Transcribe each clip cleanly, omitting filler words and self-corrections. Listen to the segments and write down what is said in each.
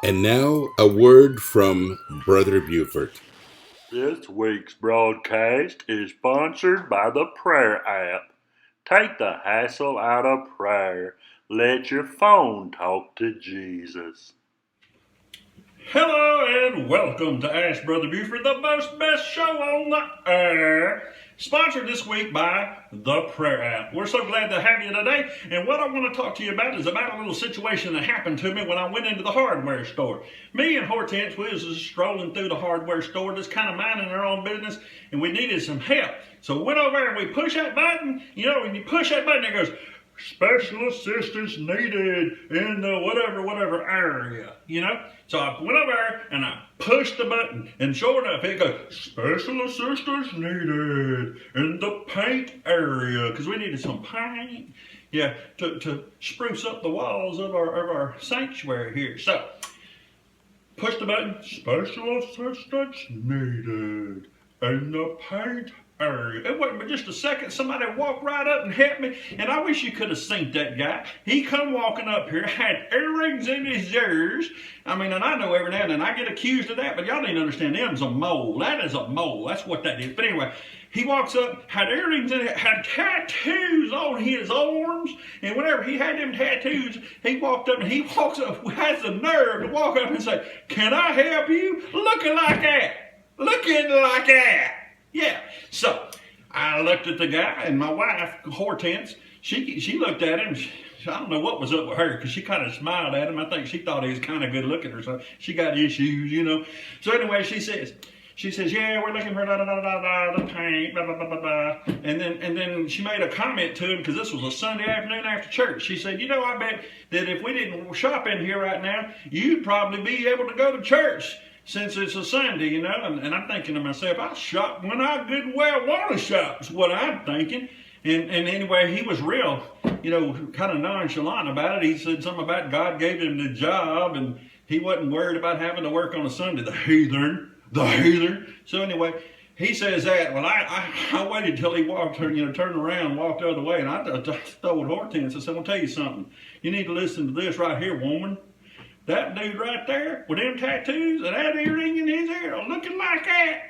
And now, a word from Brother Buford. This week's broadcast is sponsored by the Prayer app. Take the hassle out of prayer. Let your phone talk to Jesus. Hello and welcome to Ask Brother Buford, the best show on the air. Sponsored this week by the Prayer app. We're so glad to have you today. And what I want to talk to you about is about a little situation that happened to me when I went into the hardware store. Me and Hortense, we was just strolling through the hardware store, just kind of minding our own business, and we needed some help. So we went over there and we pushed that button. You know, when you push that button, it goes, special assistance needed in the whatever area, you know? So I went over there and I pushed the button, and sure enough, it goes, special assistance needed in the paint area, because we needed some paint, to spruce up the walls of our sanctuary here. So, push the button, special assistance needed in the paint area. It wasn't but just a second, somebody walked right up and helped me, and I wish you could have seen that guy. He come walking up here, had earrings in his ears. I mean, and I know every now and then I get accused of that, but y'all need to understand, them's a mole. That is a mole. That's what that is. But anyway, he walks up, had earrings in it, had tattoos on his arms, and whenever he had them tattoos, he walked up and he walks up, has the nerve to walk up and say, "Can I help you?" Looking like that. Looking like that. Yeah, so I looked at the guy, and my wife, Hortense, she looked at him. I don't know what was up with her, because she kind of smiled at him. I think she thought he was kind of good looking or something. She got issues, you know. So anyway, she says, yeah, we're looking for the paint, blah, blah, blah, blah, blah. And then she made a comment to him, because this was a Sunday afternoon after church. She said, you know, I bet that if we didn't shop in here right now, you'd probably be able to go to church, since it's a Sunday, you know. And I'm thinking to myself, I'll shop when I good well want to shop, is what I'm thinking. And anyway, he was real, you know, kind of nonchalant about it. He said something about God gave him the job, and he wasn't worried about having to work on a Sunday. The heathen. So anyway, he says that. Well, I waited till he walked, you know, turned around, walked the other way, and I told Hortense, I said, I'm going to tell you something. You need to listen to this right here, woman. That dude right there with them tattoos and that earring in his ear, looking like that,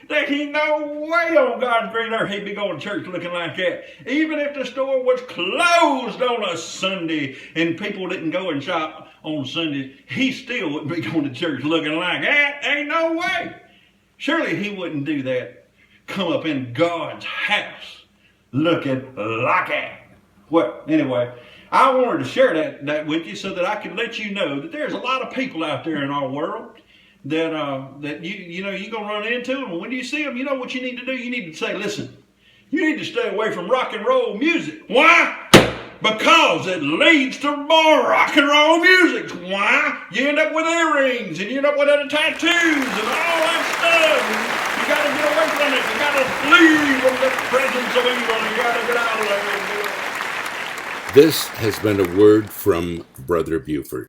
there ain't no way on God's green earth he'd be going to church looking like that. Even if the store was closed on a Sunday and people didn't go and shop on Sundays, he still wouldn't be going to church looking like that. Ain't no way. Surely he wouldn't do that. Come up in God's house looking like that. Well, anyway, I wanted to share that with you so that I could let you know that there's a lot of people out there in our world that you know you're gonna run into them. And when you see them, you know what you need to do. You need to say, listen, you need to stay away from rock and roll music. Why? Because it leads to more rock and roll music. Why? You end up with earrings and you end up with other tattoos and all that stuff. You got to get away from it. You got to flee from the presence of evil. You got to get out of there. This has been a word from Brother Buford.